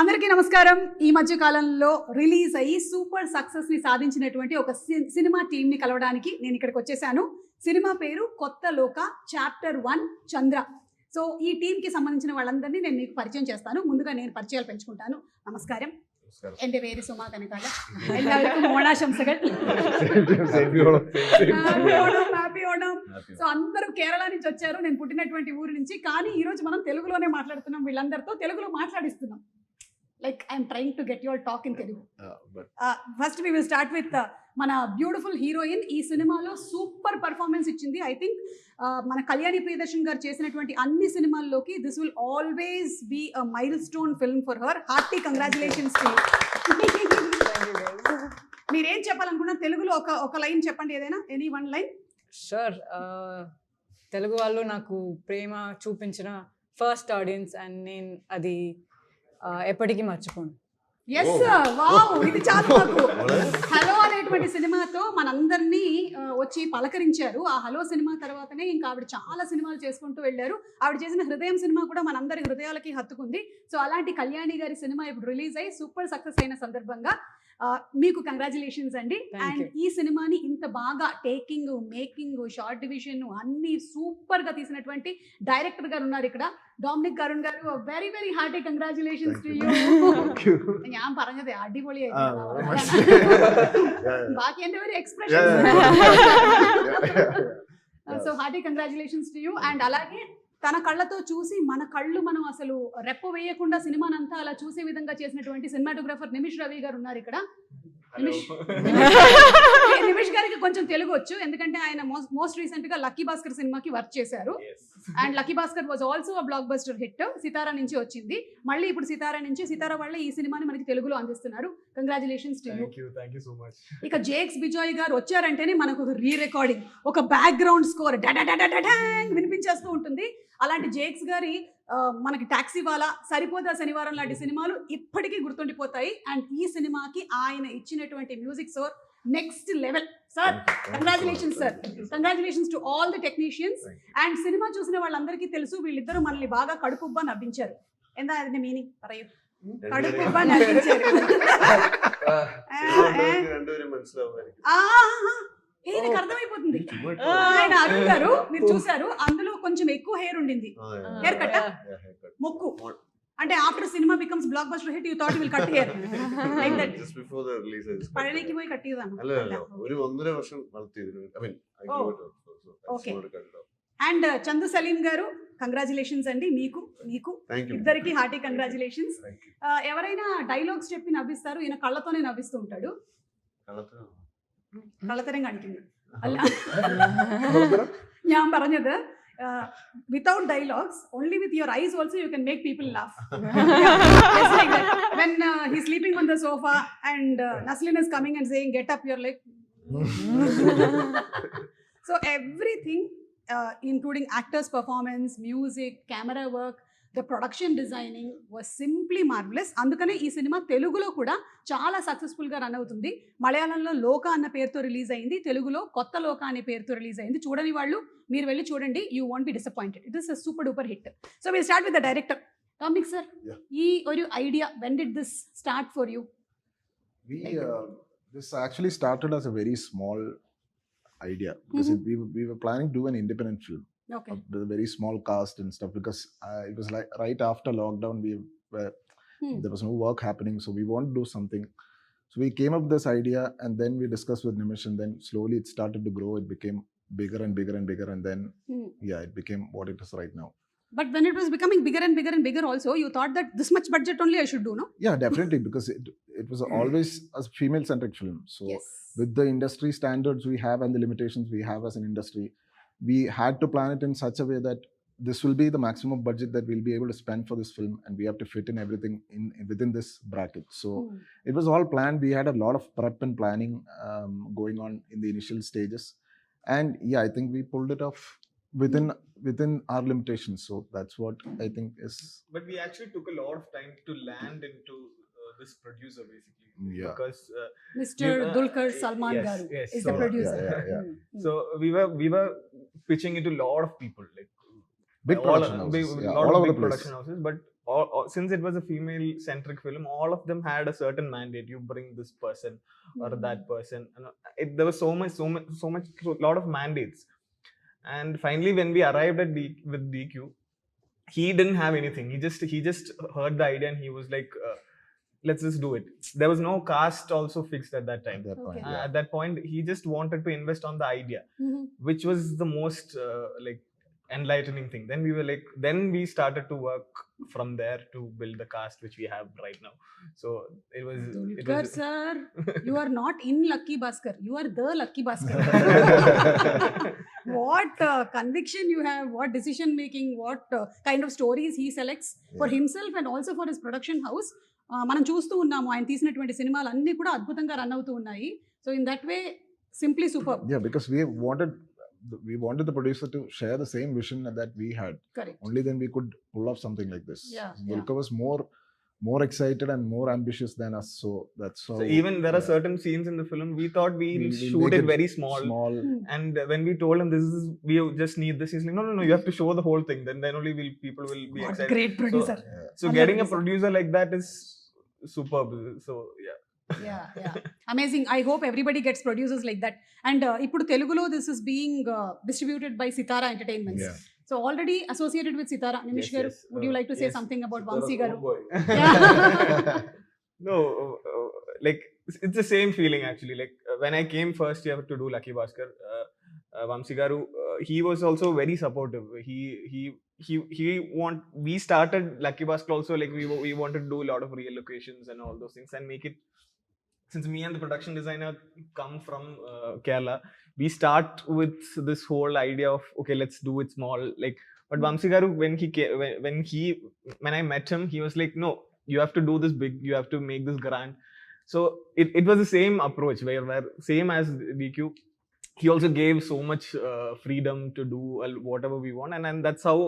అందరికీ నమస్కారం. ఈ మధ్య కాలంలో రిలీజ్ అయ్యి సూపర్ సక్సెస్ ని సాధించినటువంటి ఒక సినిమా టీమ్ ని కలవడానికి నేను ఇక్కడికి వచ్చేసాను. సినిమా పేరు కొత్త లోక చాప్టర్ 1 చంద్ర. సో ఈ టీమ్ కి సంబంధించిన వాళ్ళందరినీ నేను మీకు పరిచయం చేస్తాను. ముందుగా నేను పరిచయాలు పెంచుకుంటాను. నమస్కారం. എന്റെ പേര് സുമാ കനകാല. എല്ലാവർക്കും ഓണാശംസകൾ. హ్యాపీ ఓణం. సో అందరూ కేరళ నుంచి వచ్చారు, నేను పుట్టినటువంటి ఊరు నుంచి. కానీ ఈ రోజు మనం తెలుగులోనే మాట్లాడుతున్నాం, వీళ్ళందరితో తెలుగులో మాట్లాడిస్తున్నాం. Like I am trying to get your talk in Telugu. First we will start with మన బ్యూటిఫుల్ హీరోయిన్. ఈ సినిమాలో సూపర్ పర్ఫార్మెన్స్ ఇచ్చింది. ఐ థింక్ మన కళ్యాణి ప్రియదర్శన్ గారు చేసినటువంటి అన్ని సినిమాల్లోకి this will always be a milestone film for her. Hearty congratulations to మీరేం చెప్పాలనుకున్నారు తెలుగులో? ఒక లైన్ చెప్పండి, ఏదైనా any one line. Sure. Telugu వాళ్ళు నాకు ప్రేమ చూపించిన ఫస్ట్ ఆడియన్స్ అండ్ నేను అది ఎప్పటికీ మర్చిపోను. ఎస్, వావ్, ఇది చాలు నాకు. హలో అనేటువంటి సినిమాతో మనందరినీ వచ్చి పలకరించారు. ఆ హలో సినిమా తర్వాతనే ఇంకా ఆవిడ చాలా సినిమాలు చేసుకుంటూ వెళ్ళారు. ఆవిడ చేసిన హృదయం సినిమా కూడా మనందరి హృదయాలకి హత్తుకుంది. సో అలాంటి కళ్యాణి గారి సినిమా ఇప్పుడు రిలీజ్ అయ్యి సూపర్ సక్సెస్ అయిన సందర్భంగా మీకు కంగ్రాచులేషన్స్ అండి. అండ్ ఈ సినిమాని ఇంత బాగా టేకింగ్, మేకింగ్, షార్ట్ డివిజన్ అన్ని సూపర్ గా తీసినటువంటి డైరెక్టర్ గారు ఉన్నారు ఇక్కడ, Dominic Arun garu. Very very hearty congratulations to you. ഞാൻ പറഞ്ഞത് അടിപൊളിയായിരുന്നു. ബാക്കി എൻ്റെ ഒരു expression. So hearty congratulations to you. And అలాగే తన కళ్ళతో చూసి మన కళ్ళు మనం అసలు రెప్ప వేయకుండా సినిమానంతా అలా చూసే విధంగా చేసినటువంటి సినిమాటోగ్రాఫర్ నిమిష్ రవి గారు ఉన్నారు ఇక్కడ. నిమిష్ గారికి కొంచెం తెలుగు వచ్చు, ఎందుకంటే ఆయన మోస్ట్ రీసెంట్ గా లక్కీ భాస్కర్ సినిమాకి వర్క్ చేశారు. And lucky Bhaskar was also a blockbuster hit. Sithara నుంచి వచ్చింది, మళ్ళీ ఇప్పుడు సితారా నుంచి, సితారా వాళ్ళే ఈ సినిమాని మనకి తెలుగులో అందిస్తున్నారు. Congratulations to you. ఇక జేక్స్ బిజాయ్ గారు వచ్చారంటేనే మనకు ఒక రీ రికార్డింగ్, ఒక బ్యాక్గ్రౌండ్ స్కోర్ వినిపించేస్తూ ఉంటుంది. అలాంటి జేక్స్ గారి మనకి టాక్సీ వాలా, సరిపోదా శనివారం లాంటి సినిమాలు ఇప్పటికీ గుర్తుండిపోతాయి. అండ్ ఈ సినిమాకి ఆయన ఇచ్చినటువంటి music score next level. Sir congratulations sir. Congratulations to all the technicians. And cinema చూసిన వాళ్ళందరికీ తెలుసు, వీళ్ళిద్దరూ మనల్ని బాగా కడుపుబ్బా నవ్వించారు. എന്താ അതിന്റെ మీనింగ్ പറയൂ? కడుపుబ్బా నవ్వించారు. హెయిర్కి అర్థమైపోతుంది. ఆయన అరుణ్ గారు మీరు చూసారు, అందులో కొంచెం ఎక్కువ హెయిర్ ఉండింది. హెయిర్ కట్ మొక్కు అంటే after cinema becomes blockbuster hit you thought will cut hair like that. Just before the release പഴനിക്ക് പോയി കട്ട് ചെയ്തതാണ്. അല്ല ഒരു 1.5 വർഷം വളർത്തിയിരുന്നു. I mean I grow it okay. And Chandu Salim garu congratulations అండి. మీకు ఇద్దరికి హార్టీ కంగ్రాచులేషన్స్. ఎవరైనా డైలాగ్స్ చెప్పి నవ్విస్తారు, ఈయన కళ్ళతోనే నవ్విస్తూ ఉంటాడు. കള്ളത്തരം കാണിക്കുന്നു അല്ല, ഞാൻ പറഞ്ഞത് without dialogues, only with your eyes also you can make people laugh. When he's sleeping on the sofa and Naslen is coming and saying get up, you're like so everything including actors performance, music, camera work, the production designing was simply marvelous. అందుకనే ఈ cinema తెలుగులో కూడా చాలా successful గా run అవుతుంది. మలయాళంలో లోక అన్న పేరుతో రిలీజ్ అయింది, తెలుగులో కొత్త లోక అనే పేరుతో రిలీజ్ అయింది. చూడని వాళ్ళు మీరు వెళ్ళి చూడండి, you won't be disappointed. It is a super duper hit. So will start with the director. Dominic sir, ఈ ഒരു idea, when did this start for you? This actually started as a very small idea because we were planning to do an independent film. Okay. With a very small cast and stuff, because it was like right after lockdown there was no work happening, so we wanted to do something. So we came up with this idea and then we discussed with Nimish, and then slowly it started to grow. It became bigger and bigger and bigger, and then it became what it is right now. But when it was becoming bigger and bigger and bigger also, you thought that this much budget only I should do, no? Yeah, definitely, because it was always a female centric film. So yes, with the industry standards we have and the limitations we have as an industry, we had to plan it in such a way that this will be the maximum budget that we'll be able to spend for this film, and we have to fit in everything within this bracket. So it was all planned. We had a lot of prep and planning going on in the initial stages, and I think we pulled it off within our limitations. So that's what I think is. But we actually took a lot of time to land into this producer basically. Yeah. Because Mr. Dulquer Salmaan garu is the producer. Yeah. So we were pitching into a lot of people, like big production houses, lot all of over big the place. production houses, but since it was a female centric film, all of them had a certain mandate. You bring this person or that person. There was so much lot of mandates. And finally, when we arrived at with DQ, he didn't have anything. He just heard the idea and he was like, let's just do it. There was no cast also fixed at that time. At that point, Okay. At that point, he just wanted to invest on the idea, which was the most like enlightening thing. Then we started to work from there to build the cast which we have right now. So it Dulquer was sir, you are not in Lucky Bhaskar. You are the Lucky Bhaskar. What conviction you have, what decision making, what kind of stories he selects for himself and also for his production house. మనం చూస్తూ ఉన్నాము ఆయన తీసినటువంటి సినిమాలు అన్నీ కూడా అద్భుతంగా run అవుతూ ఉన్నాయి. So in that way simply super. Yeah, because we wanted the producer to share the same vision that we had. Correct. Only then we could pull off something like this. Yeah, Dulquer was more excited and more ambitious than us, so that's how. so even there are certain scenes in the film we thought we'll shoot make it very small. And when we told him we just need this, he's like, no, you have to show the whole thing. Then only people will be What excited. great producer. So getting a producer like that is superb. So Yeah. Amazing. I hope everybody gets producers like that. And ఇప్పుడు తెలుగులో this is being distributed by Sitara Entertainments. Yeah. So already associated with Sitara. Nimish garu, Yes. would you like to say Yes. something about Vamsi garu? No, like it's the same feeling actually. Like when I came first year to do Lucky Bhaskar, Vamsi garu, he was also very supportive. We started Lucky Bhaskar also, like we wanted to do a lot of real locations and all those things and make it. Since me and the production designer come from Kerala, we start with this whole idea of, okay, let's do it small. Like, but Vamsi garu, when I met him, he was like, no, you have to do this big, you have to make this grand. So it was the same approach where same as DQ, he also gave so much freedom to do whatever we want, and that's how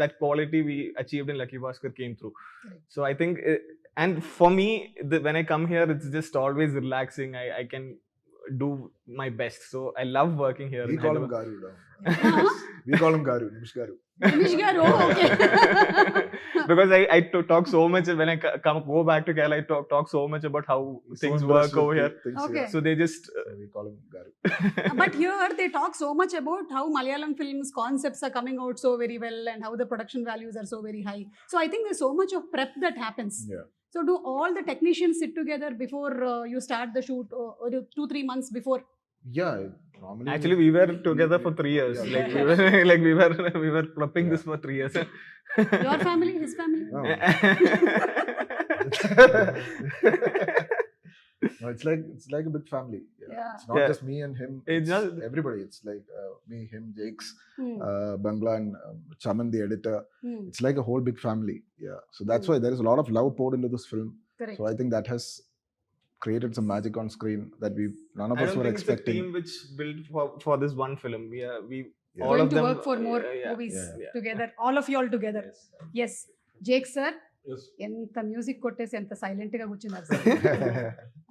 that quality we achieved in Lucky Bhaskar came through. Correct. So I think, and for me, when I come here, it's just always relaxing. I can do my best. So I love working here. We in call him Hyderabad. Garu. We call him Garu, Nimish Garu. Nimish garu, okay. Because I talk so much when I go back to Kerala. I talk so much about how He's so things impressed work over with here. things Okay. here. So they just We call him Garu. But here they talk so much about how Malayalam films concepts are coming out so very well and how the production values are so very high. So I think there's so much of prep that happens. Yeah. So do all the technicians sit together before you start the shoot, or 2-3 months before? Yeah, normally. actually we were together for 3 years. Yeah. Like we were prepping this for 3 years. Your family, his family? No. No, it's like a big family. Yeah. It's not Yeah. just me and him. It's It's just- everybody. It's like me, him, Jakes, Hmm. Bangla, and Chaman, the editor. Hmm. It's like a whole big family. Yeah. So that's why there is a lot of love poured into this film. Correct. So I think that has created some magic on screen that none of I us don't were think expecting. it's a team which built for this one film. We Yeah. all Going of to them work for more yeah. movies Yeah. together. All of you all together. Yes. Jake sir, Yes. ఎంత music కొట్టేసి ఎంత silent గా కూర్చున్నారు sir.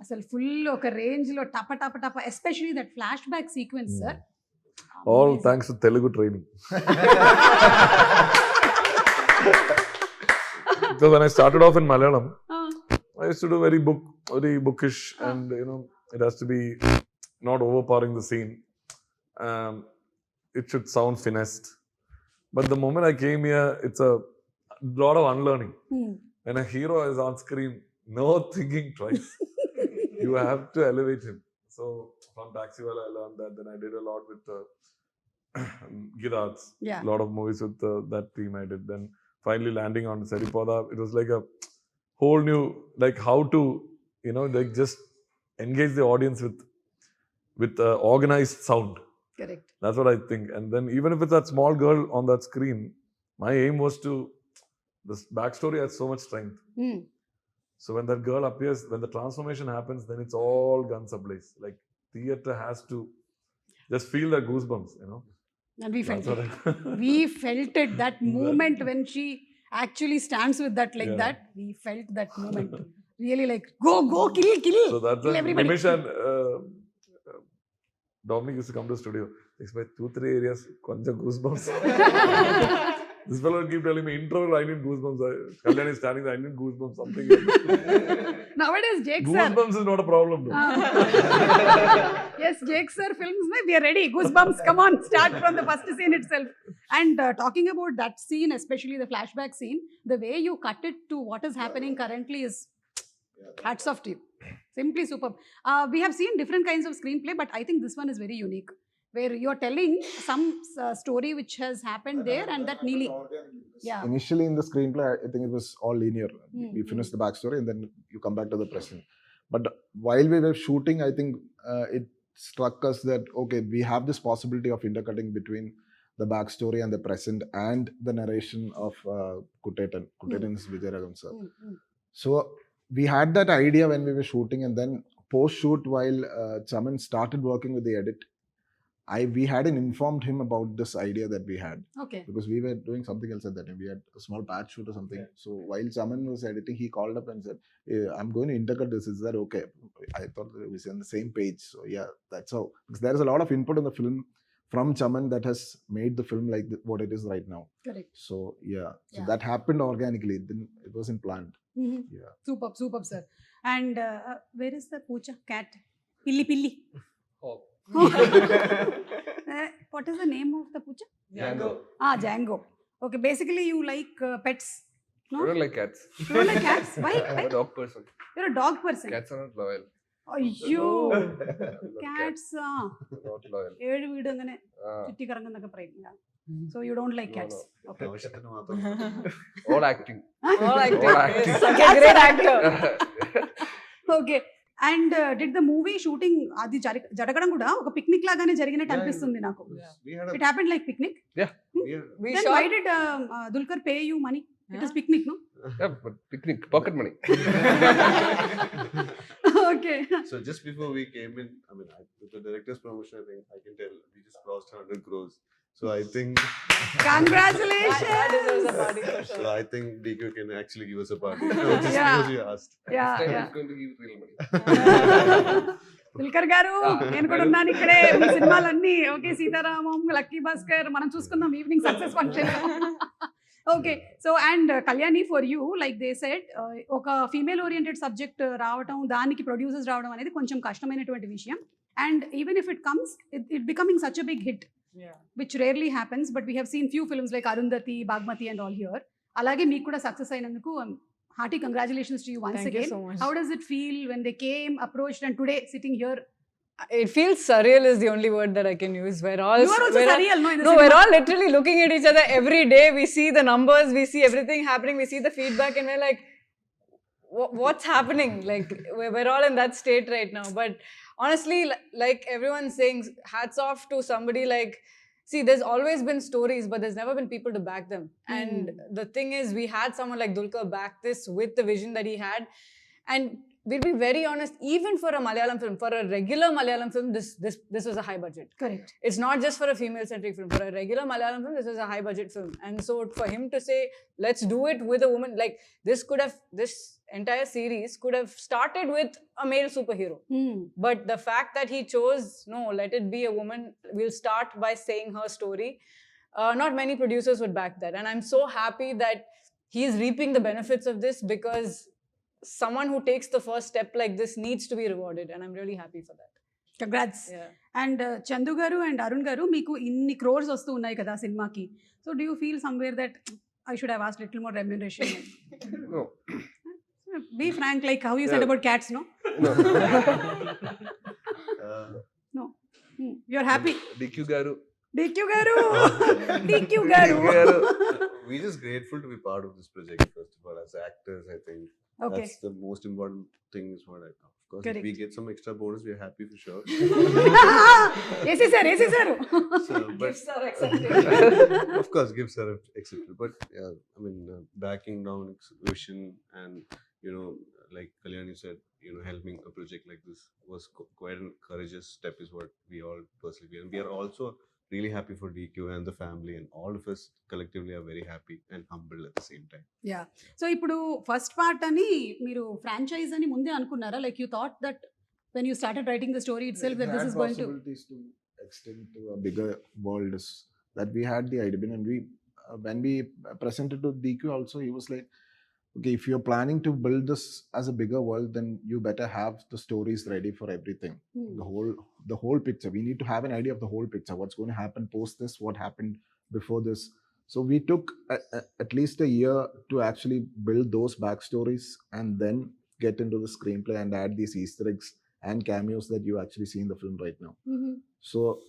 అసలు full ఒక range లో టప టప టప, especially that flashback sequence sir. All thanks to Telugu training. Because when I started off in Malayalam, I used to do very bookish, and it has to be not overpowering the scene. It should sound finessed. But the moment I came here, it's a lot of unlearning. When a hero is on screen, no thinking twice. You have to elevate him. So from Taxiwala, I learned that. Then I did a lot with Girats. Yeah. A lot of movies with that team I did. Then finally landing on Saripada, it was like a whole new, like how to, like just engage the audience with organized sound. Correct. That's what I think. And then even if it's that small girl on that screen, my aim was to, this backstory has so much strength. So when that girl appears, when the transformation happens, then it's all guns ablaze. Like theater has to just feel the goosebumps, And we felt That's it. what I- We felt it. That moment when she actually stands with that like Yeah. that, we felt that moment. Really like, go, kill. So that's Kill when everybody. Nimish and Dominic used to come to the studio. Expect 2-3 areas, konja goosebumps. This fellow will keep telling me, intro, I need goosebumps. Kalyani is standing there, I need goosebumps, something. Nowadays, Jake sir. Goosebumps is not a problem. Though. Yes, Jake sir films, we are ready. Goosebumps, come on, start from the first scene itself. And talking about that scene, especially the flashback scene, the way you cut it to what is happening currently is hats off to you. Simply superb. We have seen different kinds of screenplay, but I think this one is very unique, where you're telling some story which has happened there and that nearly. Yeah. Initially in the screenplay, I think it was all linear. We Mm, finished the backstory and then you come back to the present. But while we were shooting, I think it struck us that, okay, we have this possibility of intercutting between the backstory and the present and the narration of Kutetan. Kutetan is Vijayaraghavan sir. So we had that idea when we were shooting, and then post-shoot, while Chaman started working with the edit, we hadn't informed him about this idea that we had, Okay. because we were doing something else at that time. We had a small patch shoot or something. So while Chaman was editing, he called up and said, I'm going to intercut this. Is that okay? I thought that we were on the same page. So yeah, that's how. Because there is a lot of input in the film from Chaman that has made the film like what it is right now. Correct. So yeah, so Yeah. that happened organically. It wasn't planned. Mhm. Yeah. Superb, sir. And where is the poocha cat? Pilli. Oh. What is the name of the poocha? Django. Django. Okay, basically you like pets. No? I don't like cats. You don't like cats? Why? I'm a dog person. You're a dog person. Cats are not loyal. Ayyo. I love Cats. Not loyal. ഏഴ് വീട് അങ്ങനെ Ah, ചുറ്റിക്കറങ്ങുന്നൊക്കെ പറയും. So you don't like No, cats. no. Okay. ആവശ്യത്തിന് മാത്രം all acting. All acting. All acting. He's such a great actor. Okay. And did the movie shooting అది జరగడం కూడా ఒక పిక్నిక్ లాగానే జరిగినట్టు అనిపిస్తుంది నాకు. We had a, It happened like picnic. we had, We Then shot. why did Dulquer pay you money? It is picnic, no? Yeah, but picnic, pocket money. Okay. so just before we came in, I mean, with the director's promotion, I think I can tell we just crossed 100 crores. So I think, Congratulations. That deserves a party for so sure. I think DQ can actually give us a party. Just Yeah. because you asked. Yeah, This time yeah. he's going to give real money. Dulquer గారు నేను కూడా ఉన్నాను ఇక్కడే. మీ సినిమాలన్నీ okay, Sitaramam, lucky Bhaskar, మనం చూసుకుందాం evening success function. Okay, so and Kalyani, for you, like they said, ఒక female oriented subject రావటం, దానికి ప్రొడ్యూసర్స్ రావడం అనేది కొంచెం కష్టమైనటువంటి విషయం. And even if it comes, it becoming such a big hit, Yeah. which rarely happens, but we have seen few films like Arundhati, Bagmati and all here. Alage meeku kuda success ayinanduku hearty congratulations to you once Thank you again. so much. How does it feel when they came, approached, and today sitting here? It feels surreal is the only word that I can use. You are also surreal, no? In the No, cinema. we're all literally looking at each other every day. We see the numbers, we see everything happening, we see the feedback, and we're like, what's happening? Like, we're all in that state right now. But honestly, like everyone's saying, hats off to somebody like, see, there's always been stories, but there's never been people to back them. And the thing is, we had someone like Dulquer back this with the vision that he had. And we'll be very honest, even for a Malayalam film, for a regular Malayalam film, this was a high budget. Correct. It's not just for a female-centric film. For a regular Malayalam film, this was a high-budget film. And so for him to say, let's do it with a woman, like this entire series could have started with a male superhero. But the fact that he chose, no, let it be a woman, we'll start by saying her story. Not many producers would back that. And I'm so happy that he's reaping the benefits of this, because someone who takes the first step like this needs to be rewarded. And I'm really happy for that. Congrats. Yeah. And Chandu garu and Arun garu, meeku inni crores vastu unnai kada సినిమాకి. So do you feel somewhere that I should have asked little more remuneration? No. Be frank, like how you said about cats, no? No. No. You're happy. DQ garu. DQ garu. DQ garu. We're just grateful to be part of this project, first of all, as actors. I think Okay. that's the most important thing. Is what of course, Correct. if we get some extra bonus, we're happy for sure. Yes, sir. So, but Gifts are accepted. of course, gifts are accepted. But yeah, I mean, backing down vision and, you know, like Kalyani said, you know, helping a project like this was quite a courageous step, is what we all personally feel. And we are also really happy for DQ and the family, and all of us collectively are very happy and humbled at the same time. Yeah, so ఇప్పుడు first part అని మీరు franchise అని ముందే అనుకున్నారా? Like you thought that when you started writing the story it self that this is going to possibilities to extend to a bigger world is that we had the idea, and we when we presented to DQ also, he was like, okay, if you're planning to build this as a bigger world, then you better have the stories ready for everything. The whole picture. We need to have an idea of the whole picture. What's going to happen post this? What happened before this? So we took at least a year to actually build those backstories and then get into the screenplay and add these Easter eggs and cameos that you actually see in the film right now. So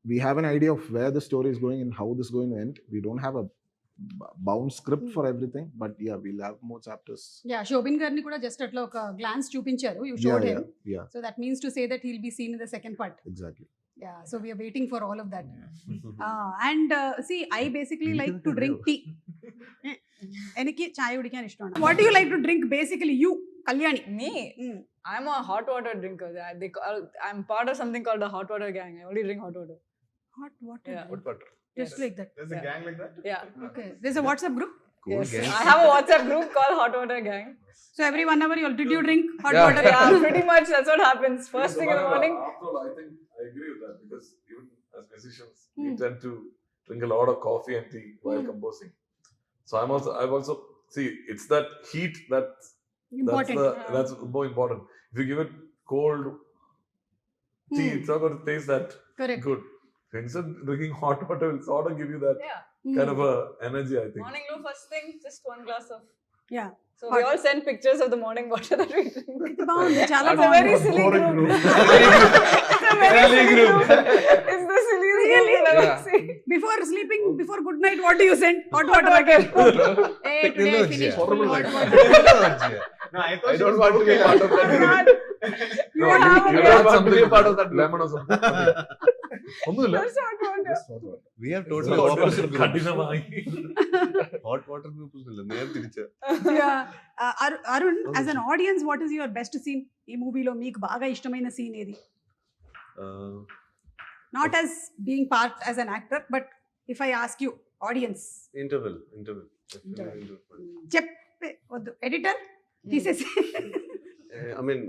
we have an idea of where the story is going and how this is going to end. We don't have a bound script for everything, but yeah, we'll have more chapters. Yeah, Shobin garni kuda just atla oka glance chupincharu. You showed him. Yeah. So that means to say that he'll be seen in the second part. Exactly. Yeah, so we are waiting for all of that. And see, I basically like to drink tea. Eniki chai kudikan ishtam. What do you like to drink basically? You, Kalyani. Me? I'm a hot water drinker. I'm part of something called the hot water gang. I only drink hot water. Hot water. Yeah. Hot water. Just like that. There's a gang like that? Yeah. Okay. There's a WhatsApp group. Cool Yes. gang. I have a WhatsApp group called Hot Water Gang. So every 1 hour, did you drink hot Yeah. water? Yeah, pretty much that's what happens. First thing in the morning. After all, I think I agree with that because even as musicians, we tend to drink a lot of coffee and tea while composing. So I've also see it's that heat that's Important. that's more important. If you give it cold tea, it's not going to taste that Correct. good. So instead of drinking hot water, will sort of give you that Yeah. kind of a energy. I think. Morning low first thing, just 1 glass of. Yeah. So we all send pictures of the morning water that we drink. బాగుంది, చాలా It's a very బాగుంది. silly group. It's a very silly group. It's the silliest group you'll ever see. Before sleeping, before good night, what do you send? Hot water again. Hey, today I Technology, finished yeah. full hot Horrible water. No, I thought I she don't was want to be okay. part of that group. You No, have you a don't want want to be a part of that group. lemon or something. ഒന്നുമില്ല. That's hot water. We have totally Hot opposite groups. കഠിനമായി. Hot water group ഇല്ല, നേരെ തിരിച്ച. Yeah. Arun, as an audience, what is your best scene? ఈ మూవీలో మీకు బాగా ఇష్టమైన సీన్ ఏది? Not as being part as an actor, but if I ask you, audience. Interval. Definitely interval. చెప్పే వద్దు, ఎడిటర్ తీసేసి. I mean,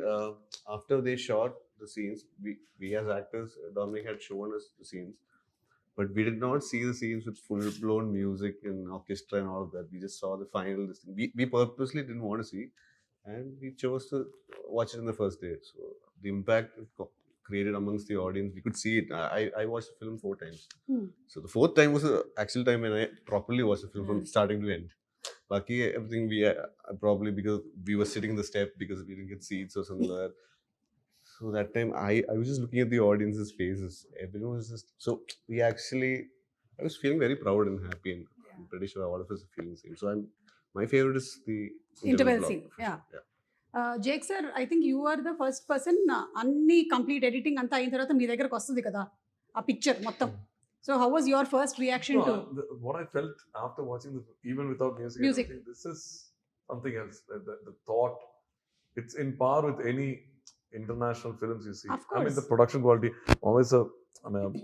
after they shot the scenes, we as actors, Dominic had shown us the scenes, but we did not see the scenes with full-blown music and orchestra and all of that. We just saw the final. This thing. We purposely didn't want to see, and we chose to watch it in the first day. So the impact it created amongst the audience, we could see it. I watched the film 4 times. So the 4th time was the actual time when I properly watched the film from starting to end. Lucky everything we probably because we were sitting in the step because we didn't get seats or something like that. So that time I was just looking at the audience's faces. Everyone was just so I was feeling very proud and happy, and I'm pretty sure all of us are feeling the same. So my favorite is the Interval block, scene, for yeah. sure. Jake sir, I think you are the first person అన్ని complete editing అంతా అయిన తర్వాత మీ దగ్గరకు వస్తుంది కదా ఆ picture మొత్తం. So how was your first reaction to? What I felt after watching the even without music, Music. I think this is something else. The thought, it's in par with any international films you see. Of I mean, course. the production quality. Always I've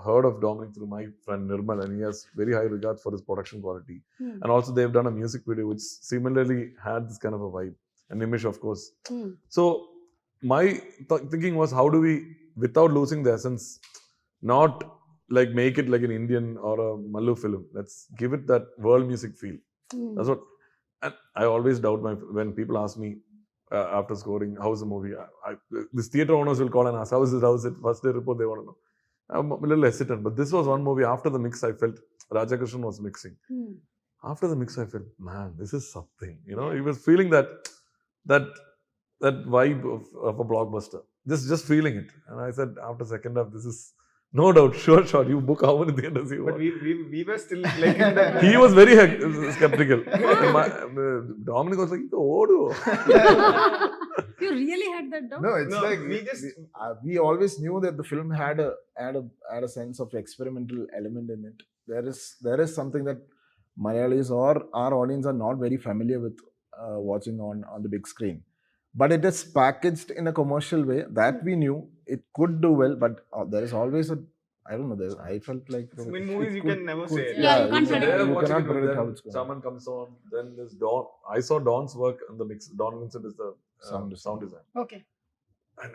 heard of Dominic through my friend Nirmal, and he has very high regards for his production quality. And also they've done a music video which similarly had this kind of a vibe. And Nimish, of course. So my thinking was, how do we, without losing the essence, not like make it like an Indian or a Mallu film. Let's give it that world music feel. That's what. And I always doubt when people ask me after scoring, how's the movie? This theatre owners will call and ask, how's it? First day report, they want to know. I'm a little hesitant, but this was one movie. After the mix, I felt Rajakrishnan was mixing. After the mix, I felt, man, this is something. You know, he was feeling that vibe of a blockbuster. Just feeling it. And I said, after second half, this is. No doubt, sure. You book how many theaters you But want. we were still like in the He was very skeptical. Dominic was like, "Oh, You really had that doubt? No, it's No, like we always knew that the film had a sense of experimental element in it. There is something that Malayalis or our audience are not very familiar with watching on the big screen. But it is packaged in a commercial way that we knew it could do well. But there is always I don't know. I felt like in movies you can never say it. Yeah, you can't So predict. they're You watching cannot it, predict then how it's going. Salmaan comes on. Then there's Don. I saw Don's work in the mix. Don Vincent is the sound design. Okay. And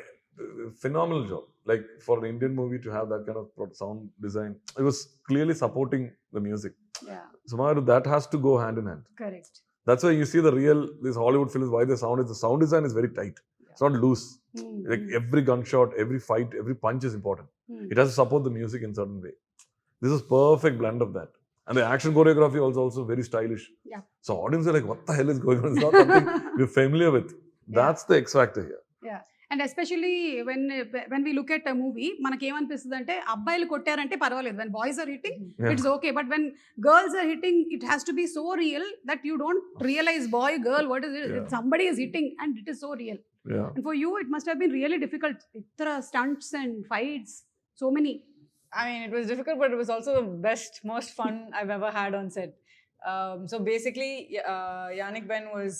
phenomenal job. Like for an Indian movie to have that kind of sound design, it was clearly supporting the music. Yeah, Somehow that has to go hand in hand. correct. That's why you see these Hollywood films, why the sound design is very tight. It's not loose. Like every gunshot, every fight, every punch is important. It has to support the music in certain way. This is perfect blend of that. And the action choreography also very stylish. Yeah. So audience are like, what the hell is going on? It's not something we're familiar with. That's the X factor here. Yeah. And especially when we look at a movie, మనకి ఏమనిపిస్తుంది అంటే అబ్బాయిలు కొట్టారంటే పర్వాలేదు, when boys are hitting it's okay, but when girls are hitting it has to be so real that you don't realize boy girl what is it, somebody is hitting and it is so real. Yeah. And for you it must have been really difficult. Itra stunts and fights, so many. I mean, it was difficult, but it was also the best, most fun I've ever had on set. So basically, Yannick Ben was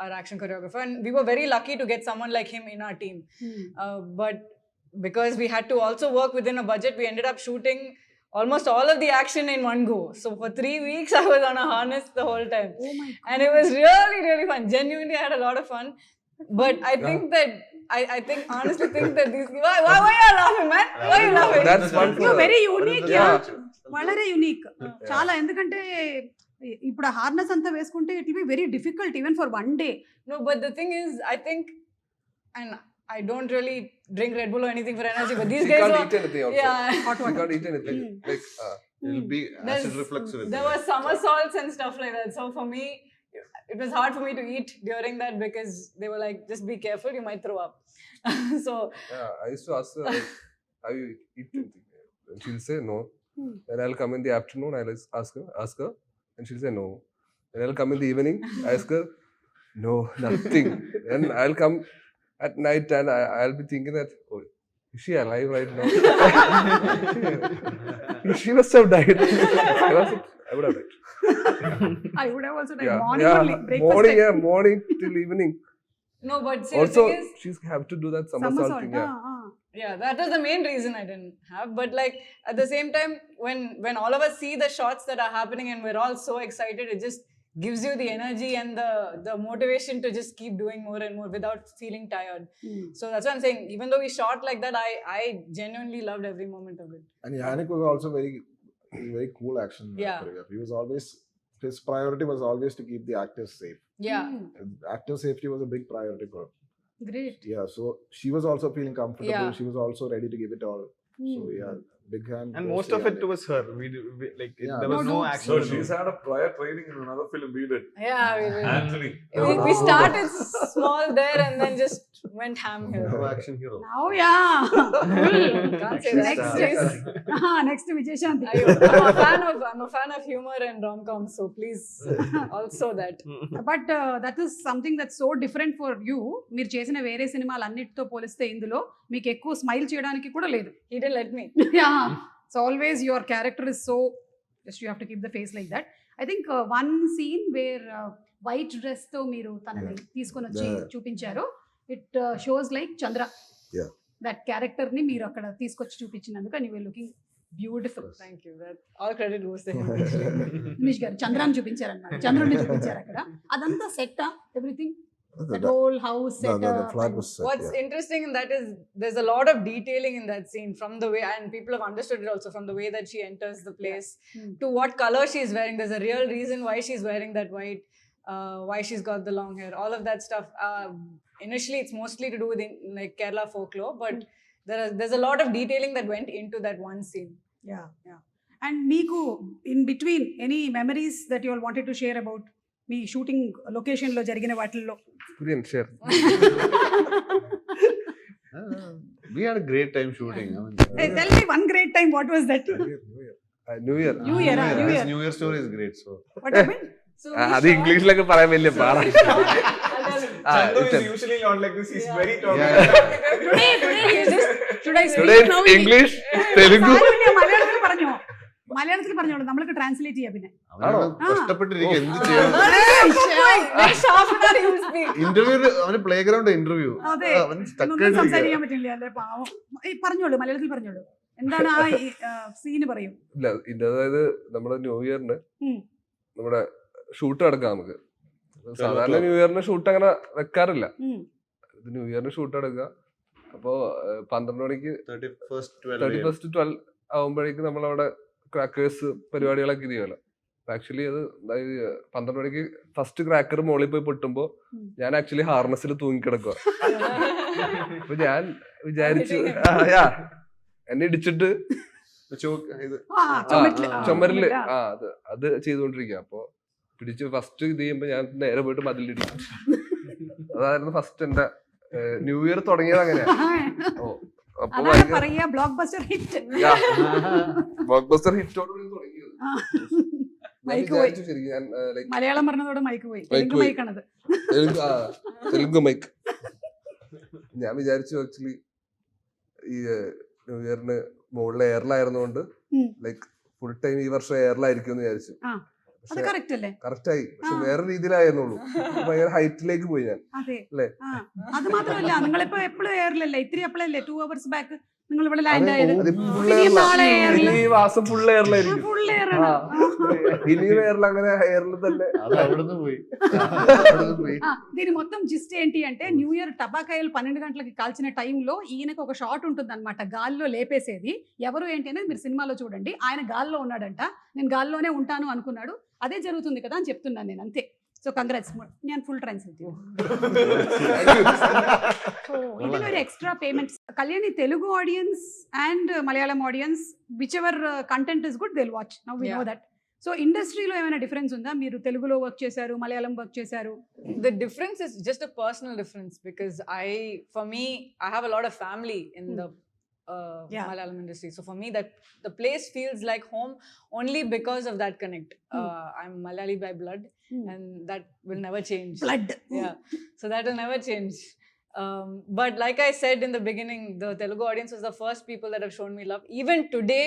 our action choreographer, and we were very lucky to get someone like him in our team. But because we had to also work within a budget, we ended up shooting almost all of the action in one go. So for 3 weeks, I was on a harness the whole time. Oh my God. And it was really, really fun. Genuinely, I had a lot of fun. But I think that, I think, honestly think that these, why are you laughing, man? Why are you laughing? That's one for You're very unique. Yeah. വളരെ unique చాలా. ఎందుకంటే ఇప్పుడు harness అంతా వేసుకుంటే it will be very difficult even for one day. No, but the thing is, I think, and I don't really drink Red Bull or anything for energy, but these She guys can't were, eat anything also. yeah, She can't eat anything. Like, It'll be acid reflux. there were somersaults and stuff like that. So for me, it was hard for me to eat during that because they were like, just be careful, you might throw up. So yeah, I used to ask her, like, have you eaten anything? And she'll say no. Then I'll come in the afternoon, I'll ask her, and she'll say no. Then I'll come in the evening, ask her, no, nothing. Then I'll come at night and I'll be thinking that, oh, is she alive right now? She must have died. I would have died. I would have also died. Yeah, Morning only, breakfast morning, time. morning till evening. no, but see, Also, the thing is, she's have to do that somersault thing. Yeah. yeah, that was the main reason I didn't have. But like at the same time, when all of us see the shots that are happening and we're all so excited, it just gives you the energy and the motivation to just keep doing more and more without feeling tired. So that's what I'm saying. Even though we shot like that, I genuinely loved every moment of it. And Yannick was also very cool action Yeah. choreographer. He was always, his priority was always to keep the actors safe. Yeah. Actor safety was a big priority for him. Great. Yeah, so she was also feeling comfortable. Yeah. She was also ready to give it all. So yeah, big hand. And goes most to of it Yannick. was her. Yeah. There was No no dudes. action. So she's had a prior training in another film we did. Yeah, Anthony. we started small there and then just went ham here. No action hero. Now, yeah. Can't say that. Next is next Vijay Shanti. I'm a fan of humor and rom-coms, so please also that. But that is something that so different for you. మీరు చేసిన వేరే సినిమాలు అన్నిటితో పోలిస్తే ఇందులో మీకు ఎక్కువ smile చేయడానికి కూడా లేదు. He didn't let me. So always your character is so just you have to keep the face like that. I think one scene where white dress తో మీరు తనని తీసుకొని వచ్చి చూపించారు. It shows like Chandra. Yeah. That character ని మీరు అక్కడ తీసుకొచ్చి చూపించినందుకు and you were looking beautiful. Thank you. That all credit goes to him. Dinesh garu చంద్రాన్ని చూపించారన్నమాట. చంద్రుడిని చూపించారు అక్కడ. అదంతా set everything. That whole house set the up. flag was set. What's interesting in that is there's a lot of detailing in that scene, from the way, and people have understood it also, from the way that she enters the place to what color she's wearing. There's a real reason why she's wearing that white, why she's got the long hair, all of that stuff. Initially it's mostly to do with like Kerala folklore, but there's a lot of detailing that went into that one scene. Yeah. And meeku in between any memories that you all wanted to share about me shooting location లో జరిగిన వాటిల్లో? Brilliant, share. We had a great time shooting. I mean, Hey, tell me one great time. What was that? New Year. New Year. His New Year story is great. So What happened? So അത് ഇംഗ്ലീഷിലൊക്കെ പറയാൻ വലിയ പാടാണ്. Chandu is usually not like this. He's very talkative. Today should I speak Today now? English, Telugu. മലയാളത്തിൽ പറഞ്ഞോ? മലയാളത്തിൽ പറഞ്ഞോളൂ, നമ്മൾക്ക് translate ചെയ്യാം. പിന്നെ കഷ്ടപ്പെട്ടിരിക്കും എന്ത് ചെയ്യണം. next half an hour you will speak. Interview അവന് പ്ലേ ഗ്രൗണ്ട് ഇന്റർവ്യൂ അതെ, ഒന്നും സംസാരിക്കാൻ പറ്റില്ല അല്ലേ, പാവം. പറഞ്ഞോളൂ, മലയാളത്തിൽ പറഞ്ഞോളൂ. എന്താണ് ആ സീന് പറയൂ. ഇല്ല, അതായത് നമ്മുടെ ന്യൂ ഇയറിന് നമ്മുടെ ഷൂട്ട് നടക്കാം. നമുക്ക് സാധാരണ ന്യൂ ഇയറിന് ഷൂട്ട് അങ്ങനെ വെക്കാറില്ല. ഇത് ന്യൂ ഇയറിന് ഷൂട്ട് നടക്കുക. അപ്പോ 12 മണിക്ക് 31st 12 ആവുമ്പോഴേക്ക് നമ്മളവിടെ ക്രാക്കേഴ്സ് പരിപാടികളൊക്കെ ചെയ്യുമല്ലോ. ആക്ച്വലി അത് 12 മണിക്ക് ഫസ്റ്റ് ക്രാക്കർ മുകളിൽ പോയി പൊട്ടുമ്പോ ഞാൻ ആക്ച്വലി ഹാർനസിൽ തൂങ്ങിക്കിടക്കുക. അപ്പൊ ഞാൻ വിചാരിച്ചു എന്നെ ഇടിച്ചിട്ട് ചുമരില് അത് ചെയ്തുകൊണ്ടിരിക്കുക. അപ്പൊ പിടിച്ച് ഫസ്റ്റ് ഇത് ചെയ്യുമ്പോ ഞാൻ നേരെ പോയിട്ട് മതിലിടിക്കും. അതായിരുന്നു ഫസ്റ്റ് എന്റെ ന്യൂ ഇയർ തുടങ്ങിയത് അങ്ങനെയാ. ബ്ലോക്ക് ബസ്റ്റർ ഹിറ്റ് ഹിറ്റോടുകൂടി തുടങ്ങിയത്. മലയാളം പറഞ്ഞതോടെ മൈക്ക് പോയി. മൈക്കാണത്, തെലുങ്ക് മൈക്ക്. ഞാൻ വിചാരിച്ചു ആക്ച്വലി ഈ ന്യൂ ഇയറിന് മുകളിൽ എയറിലായിരുന്നോണ്ട് ലൈക്ക് ഫുൾ ടൈം ഈ വർഷം എയറിലായിരിക്കും എന്ന് വിചാരിച്ചു. കറക്റ്റ് ആയി. പക്ഷെ വേറെ രീതിയിലായിരുന്നുള്ളൂ. ഭയങ്കര ഹൈറ്റിലേക്ക് പോയി ഞാൻ. അല്ലേ? അത് മാത്രമല്ല, നിങ്ങളിപ്പോ എപ്പോഴും എയറിലല്ലേ, ഇത്തിരി എപ്പോഴല്ലേ 2 hours ബാക്ക് നിങ്ങൾ ഇവിടെ ലാൻഡ് ആയത്. ഈ മാസം ഫുൾ എയറിലായിരിക്കും. ഇനി എയറിൽ അങ്ങനെ എയറിൽ തന്നെ దీని మొత్తం జిస్ట్ ఏంటి అంటే న్యూ ఇయర్ టపాకాయలు 12 గంటలకి కాల్చిన టైంలో ఈయనకు ఒక షాట్ ఉంటుంది అనమాట, గాల్లో లేపేసేది. ఎవరు ఏంటి అనేది మీరు సినిమాలో చూడండి. ఆయన గాల్లో ఉన్నాడంట, నేను గాల్లోనే ఉంటాను అనుకున్నాడు. అదే జరుగుతుంది కదా అని చెప్తున్నాను నేను, అంతే. సో కంగ్రాట్స్, ഞാൻ ഫുൾ ട്രാൻസ്ലേറ്റ് ചെയ്യും. ഇതിനൊരു extra payment. Kalyani Telugu audience and Malayalam audience, whichever content is good they will watch. Now we know that. So ఇండస్ట్రీలో ఏమైనా డిఫరెన్స్ ఉందా? మీరు తెలుగులో వర్క్ చేశారు, మలయాళం వర్క్ చేశారు. The difference is just a personal difference because for me, I have a lot of family in the Malayalam industry. So for me, that the place feels like home only because of that connect. I'm Malayali by blood, and that will never change. Blood. Yeah. So that will never change. But like I said in the beginning, the Telugu audience was the first people that have shown me love. Even today,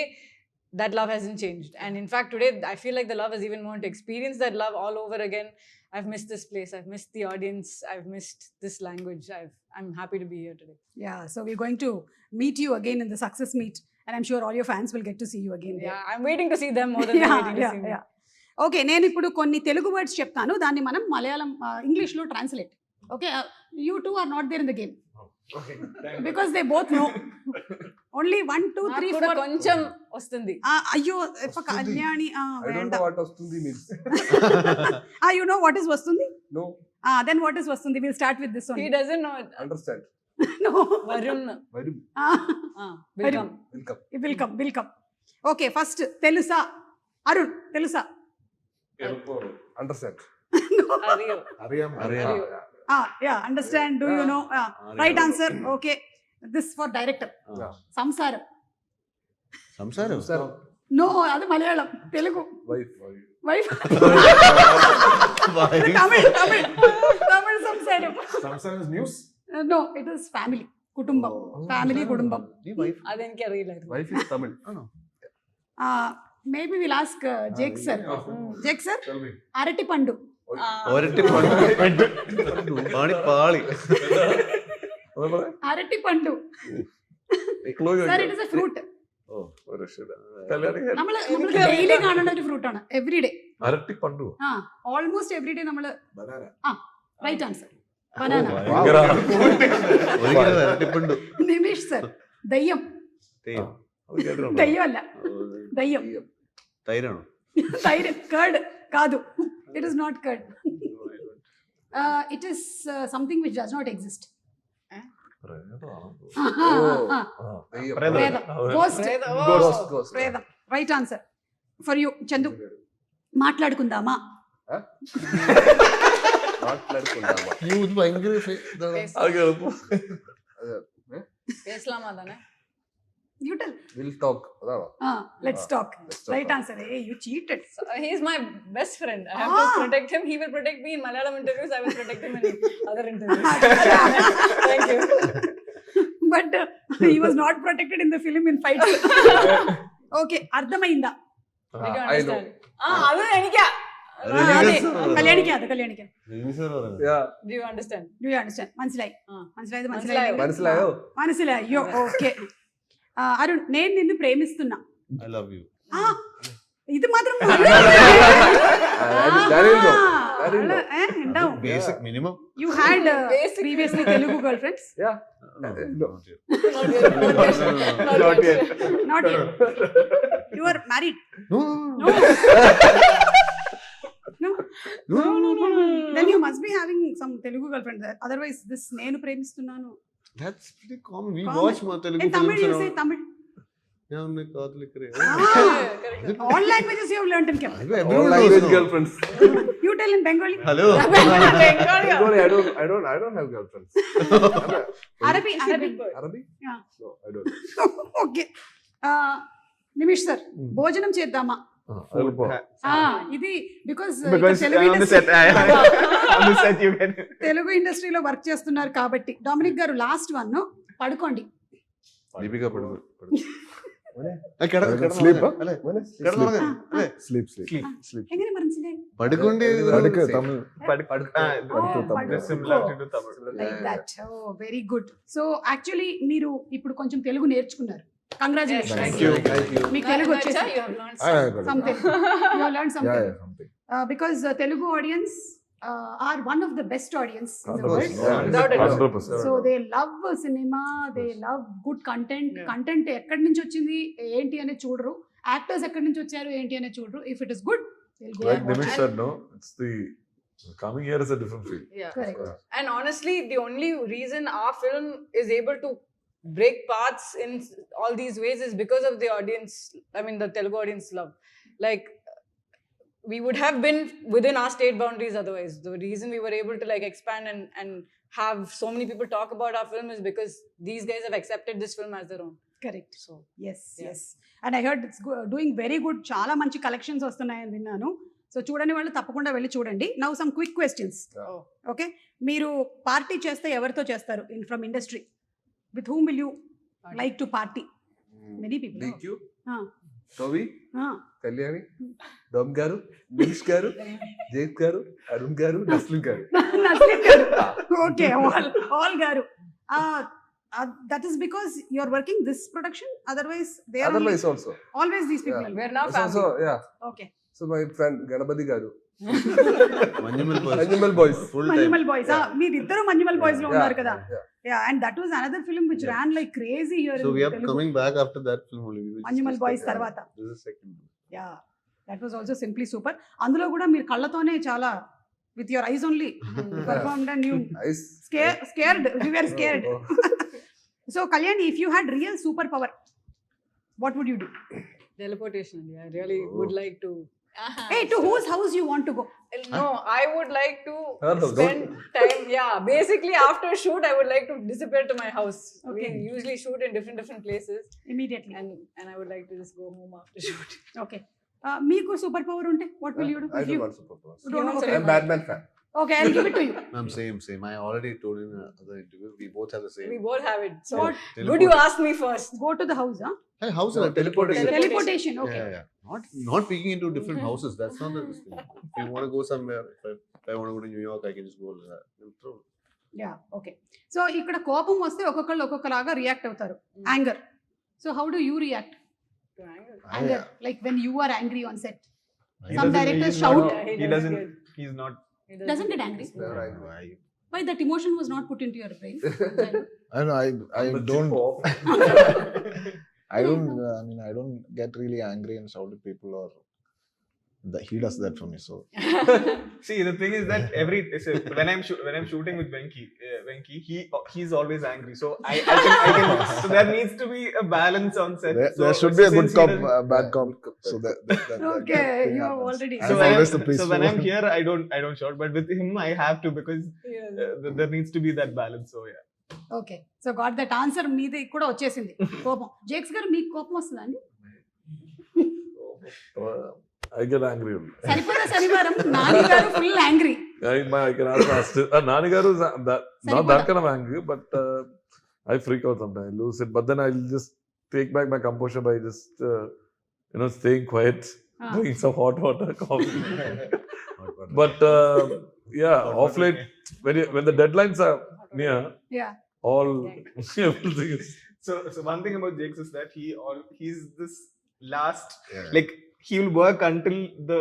that love hasn't changed. And in fact, today, I feel like the love is even more to experience that love all over again. I've missed this place. I've missed the audience. I've missed this language. I'm happy to be here today. Yeah, so we're going to meet you again in the success meet. And I'm sure all your fans will get to see you again there. Yeah, I'm waiting to see them more than they're waiting to see me. Okay, నేను ఇప్పుడు కొన్ని Telugu words చెప్తాను, దాన్ని మనం మలయాళం ఇంగ్లీష్లో translate. Okay, you two are not there in the game because they both know only 1 2 3 4 కొంచెం వస్తుంది. అయ్యో Kalyani you know what is వస్తుంది? నో. then what is వస్తుంది? we'll start with this one. He doesn't know it. Understand. No. Varun. Welcome. Okay, first తెలుసా? అరుణ్ తెలుసా? Understand. അറിയാം. Yeah, understand. Do you know? Right answer. Okay, this for director. సంసారం. No, అది Malayalam. Telugu wife. Tamil సంసారం is news. No, it is family, కుటుంబం. Family, కుటుంబం. అది എനിക്ക് അറിയില്ല. Wife is Tamil. Maybe we'll ask Jake sir. Jake sir, arati pandu. arati pandu. Sir, it is a fruit. നമ്മൾ daily കാണുന്ന ഒരു ഫ്രൂട്ട് ആണ്, എവറി ഡേ. അരട്ടി പണ്ടു. ഓൾമോസ്റ്റ് എവറി ഡേ നമ്മൾ. Right answer banana. Nimish sir, ദയ്യം. దయ్యం అല്ല, దయ్యం. తైరాను. తైరు, కర్డ్ కాదు. It is not curd. It is something which does not exist. Right answer for you. Chandu, మాట్లాడుకుందామా? పేసలామా దానే? You tell. We'll talk. Let's talk. Right answer. Hey, you cheated. He's my best friend. I have to protect him. He will protect me in Malayalam interviews. I will protect him in other interviews. Thank you. But he was not protected in the film in fights. Okay, ardhamainda. Did you understand? Adu enikka. Kalyanika. Yeah. Do you understand? മനസ്സിലായോ? Okay. Arun, నేను నిన్ను ప్రేమిస్తున్నా. I love you. ఇది మాత్రం Basic minimum. You had Basic previously Telugu girlfriends? Yeah. No, No. not yet. Not yet. You are married? No. No. Then you must be having some Telugu girlfriend there. Otherwise, this nenu premistunanu. That's pretty common. We Common. watch more Telugu In Tamil, films you say around. Tamil. Yeah, I'm like Catholic. All languages you have learned in Kerala. All Everyone language knows. girlfriends. You tell in Bengali. Hello. Bengali, I don't have girlfriends. Arabic. Arabic? Yeah. No, I don't. Okay. Nimish sir, భోజనం చేద్దామా? ఇది because on the set, on the set you can. Telugu ఇండస్ట్రీలో work చేస్తున్నారు కాబట్టి Dominic గారు last one పడుకోండి. Deepika Padukone. Sleep. എങ്ങനെ മനസ്സിലായി? Padukone. Tamil. Similar to Tamil. Like that. Oh, very good. So actually మీరు ఇప్పుడు కొంచెం తెలుగు నేర్చుకున్నారు. Congratulations. Thank you. మీకు తెలుగు వచ్చేసి You have learned something. You have learned something. Yeah, something. Because Telugu audience are one of the best audience in the world. Without a doubt. 100%. So they love cinema, they love good content. Content ఎక్కడి నుంచి వచ్చింది ఏంటి అనేది చూడరు. Actors ఎక్కడి నుంచి వచ్చారు ఏంటి అనేది చూడరు. If it is good, they'll go Like and watch Nimish it. said, no, it's the coming here is a different field. Yeah. Correct. And honestly, the only reason our film is able to break paths in all these ways is because of the audience. I mean, the Telugu audience love. Like, we would have been within our state boundaries otherwise. The reason we were able to like expand and have so many people talk about our film is because these guys have accepted this film as their own. Correct. So, Yes. Yeah. And I heard it's doing very good. చాలా మంచి collections వస్తున్నాయని విన్నాను. So చూడని వాళ్ళు తప్పకుండా వెళ్ళి చూడండి. Now some quick questions. oh, okay, మీరు పార్టీ చేస్తే ఎవరితో చేస్తారు from industry? With whom will you like to party? Many people. DQ, Ah. Toby, Ah. Kalyani, Dom Garu, Nimish Garu, Jake Garu, Arun Garu, Naslen Garu. Naslen garu. Okay, all garu. That is because you are working this production. Otherwise, they are Otherwise also. always these people. Yeah. we're now That's family. also, yeah. Okay. So my friend Ganapati Garu. Manjumal boys. Manjumal boys. Full time. Manjumal boys. మీరిద్దరు Manjumal boys లో ఉన్నారు కదా. Yeah. Yeah, and that was another film which ran like crazy here So in we are Telugu. coming back after that film only. We will Manjumal just boys discuss that. తర్వాత. This is second. Yeah, that was also simply super. అందులో కూడా మీరు కళ్ళతోనే చాలా with your eyes only performed and you Nice. scared. We were scared. Oh. So Kalyani, if you had real superpower, what would you do? Teleportation. I really would like to. Hey, to whose house you want to go? No, I would like to Her house, spend time. Yeah, basically after shoot, I would like to disappear to my house. Okay. We usually shoot in different places, Immediately. and I would like to just go home after shoot. Okay. మీకు super power ఉంటే what will you do? I If you don't want superpowers. don't know, okay. I'm Batman fan. Okay, I'll give it to you. Ma'am, same. I already told in another interview. We both have the same. We both have it. So What? good you asked me first. Go to the house, huh? Hey, house No, or teleportation? Teleportation. Okay. Yeah. Not peeking into different houses. That's not the thing. If you want to go somewhere, if I want to go to New York, I can just go. Through. Yeah, okay. So ఇక్కడ కోపం వస్తే ఒక్కొక్కళ్ళు ఒక్కొక్కలాగా react అవుతారు. Anger. So how do you react? To anger. Anger. Like when you are angry on set. He Some doesn't- directors he's shout. not- Yeah, He doesn't. get- He's not. he Doesn't get angry. Never angry. Why? Why that emotion was not put into your brain? I know. I The don't. chip off. I don't. I don't get really angry and shout at people, or he does that for me. So See, the thing is that when I'm shooting with Venki, he's always angry. So I can. So there needs to be a balance on set. there should be a good since he cop, doesn't- bad cop. So that Okay, thing you have happens. already- I'm So when always the so peaceful when I'm one. here, I don't shout, but with him I have to because there needs to be that balance. So yeah. Okay, so got that answer మీది కూడా వచ్చేసింది కోపం. జేక్స్ గారు మీకు కోపం వస్తుందా అండి? I get angry only. సరిపోదా శనివారం నాని గారు full angry. I can also Nani Garu is not that kind of angry, but I freak out sometimes. I lose it, but then I'll just take back my composure by just staying quiet, drinking some hot water, coffee. But yeah, off late when the deadlines are near, Yeah. all everything is. So one thing about Jakes is that he's this last Yeah. like he will work until the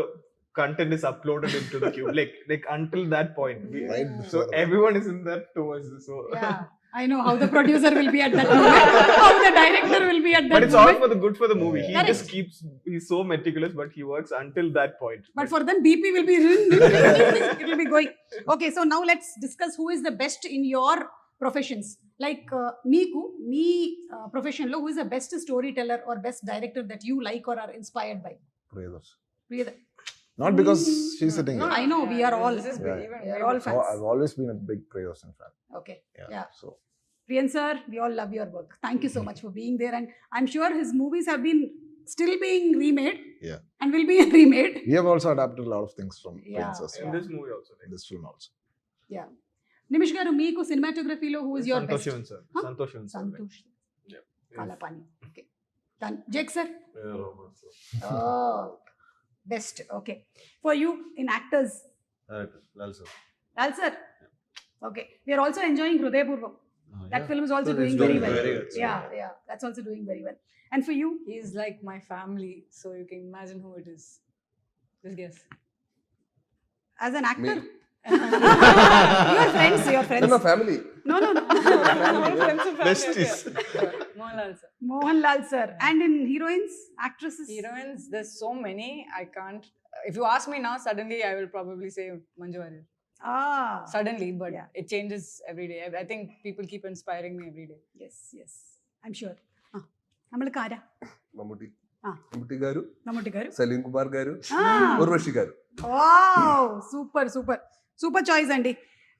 content is uploaded into the cube. Like until that point. Right So before that. everyone is in that towards. So Yeah, I know how the producer will be at that moment, how the director will be at that but it's all moment. for the good for the movie. He Correct. just he's so meticulous, but he works until that point. But for them, BP will be it will be going. Okay, so now let's discuss who is the best in your professions. Like Meeku, me profession lo, who is the best storyteller or best director that you like or are inspired by? Priyadarshan. Not because she's sitting No, here. I know, we are all- This is Yeah. even We are way all before. fans. I've always been a big Priyadarshan fan. Okay, Yeah. yeah. So Priyan sir, we all love your work. Thank you so much for being there, and I'm sure his movies have been still being remade. Yeah. And will be remade. we have also adapted a lot of things from Yeah. Princess In this movie also. in this film also. Yeah. Nimish garu, meeku cinematography lo who is your Santosh best? Shivan sir. Huh? Santosh Shivan sir. Santosh. Yeah. Kalapani. Okay. Done. Jake sir. Yeah, romance. Oh, best. Okay. For you in actors, Lal sir. Lal sir. Okay. We are also enjoying Hrudayapurvam. That film is also So it's doing doing very well. very good. Yeah, yeah. That's also doing very well. And for you, He's like my family, so you can imagine who it is. Just guess. as an actor, Me. your friends, your No, friends. no, family. No, no, no. All friends and family. Besties. Mohanlal sir. Mohanlal sir. And in heroines, actresses. Heroines, there's so many. I can't. If you ask me now, suddenly I will probably say Manju Warrier. Ah. Suddenly, but Yeah. it changes every day. I think people keep inspiring me every day. Yes, yes. I'm sure. നമ്മൾക്ക് ആരാ? Mamuti. Ah. Mamuti garu. Mammootty garu. Salim Kumar garu. Ah. Urvashi garu. Wow, super choice అండి.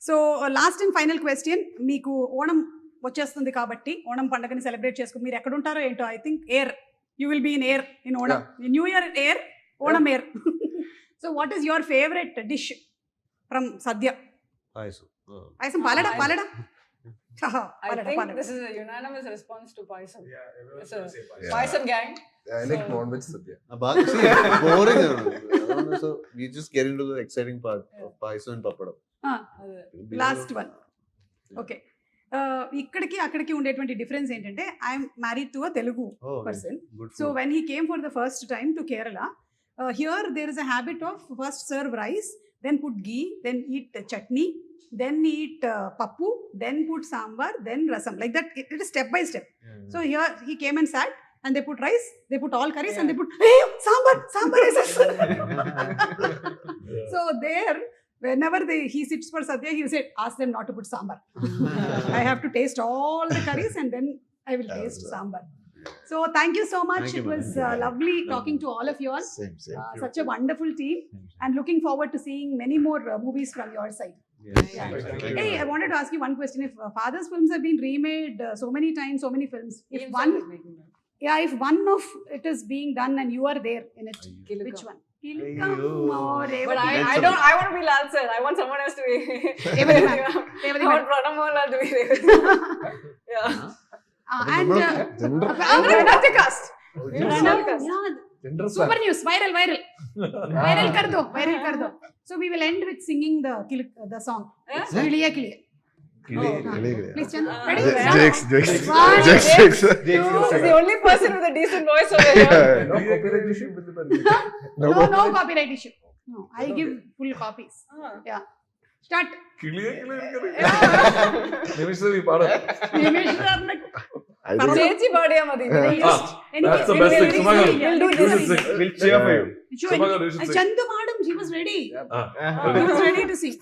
So last and final question, మీకు ఓణం వచ్చేస్తుంది కాబట్టి ఓణం పండుగని celebrate చేసుకుని మీరు ఎక్కడ ఉంటారో ఏంటో, I think air, you will be in air in Onam, new year air, Onam air. So what is your favourite dish from sadya? Paisam. Payasam palada palada I think this is a unanimous response to Paisam. Yeah, everyone It's a will say Paisam. Paisam gang. I like non-veg sadhya. Boring. So we just get into the exciting part of paisam and papadam. Last one. Okay, ఇక్కడికి అక్కడికి ఉండేటువంటి difference ఏంటంటే, I'm married to a Telugu person. Good So food. when he came for the first time to Kerala, here there is a habit of first serve rice, then put ghee, then eat chutney, then eat pappu, then put sambar, then rasam. Like that, it is step by step. So here he came and sat, and they put rice, they put all curries, and they put, hey, sambar is a So there, whenever he sits for sadhya, he will say, ask them not to put sambar. I have to taste all the curries and then I will taste sambar. So thank you so much. Thank you, It was ma'am. lovely talking to all of you all. Same. Such a wonderful team, and looking forward to seeing many more movies from your side. Yes. Yeah. Thank you. Hey, I wanted to ask you one question. If Father's films have been remade so many times, so many films, He if himself one, is making that. if one of it is being done and you are there in it, Kilika. which one? Ayyo. But I want to be Lal sir. I want someone else to be. Revati ma'am. I Revati want ma'am. Pranam Mohanlal to be Revati. Yeah. And Gender. That's a cast. Pranam, yeah, Gender super news, viral kar do. So we will end with singing the song. Yeah? Kiliya Kiliya. Please, Chandu. Ready? Jakes. One, Jakes. He's the only person with a decent voice over here. No copyright issue with the No copyright issue. No, I give full copies. Yeah. Start. Nimisha, we part of. Nimish sir, like, Chechi Badia Madi. That's the best thing. Sumaga, We'll do you should this. sing. We'll cheer for you. Sumaga, you should sing. Chandu madam, she was ready. She was ready to sing.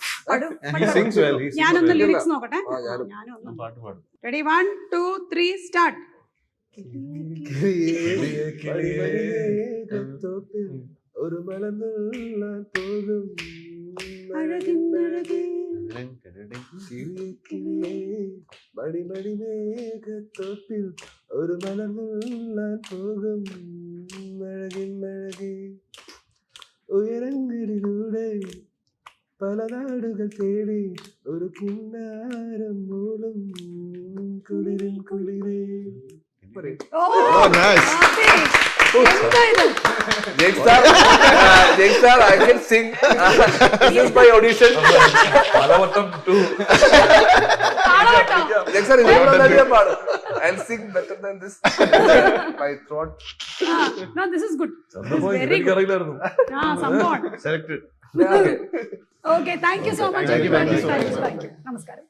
He sings well. He sings ഞാനൊന്ന് well. Lyrics നോക്കട്ടെ. ഞാനും. ഞാനൊന്ന്. പാട്ട് പാടും. Ready, 1, 2, 3, start. ഒരു മലർന്നുള്ളാൻ പോകും അഴകിന്നഴകേ. മടി മേഘത്തോപ്പിൽ ഒരു മലർന്നുള്ളാൻ പോകും അഴകേ ഉയരങ്ങളിലൂടെ പല നാടുകൾ തേടി ഒരു കിന്നാരം മൂലം കുളിരേ Oh, nice. എന്താ ഇത്? Jake sir, I can sing. This is my audition. Palavattam 2. Jake sir, I'll sing better than this. My throat. No, this is good. Chandraboy Very ഇവർക്ക് good. അറിയില്ലായിരുന്നു. Somewhat. Selected. Okay, thank you so much. Thank you, everybody. thank you so much. Thank you. Namaskaram.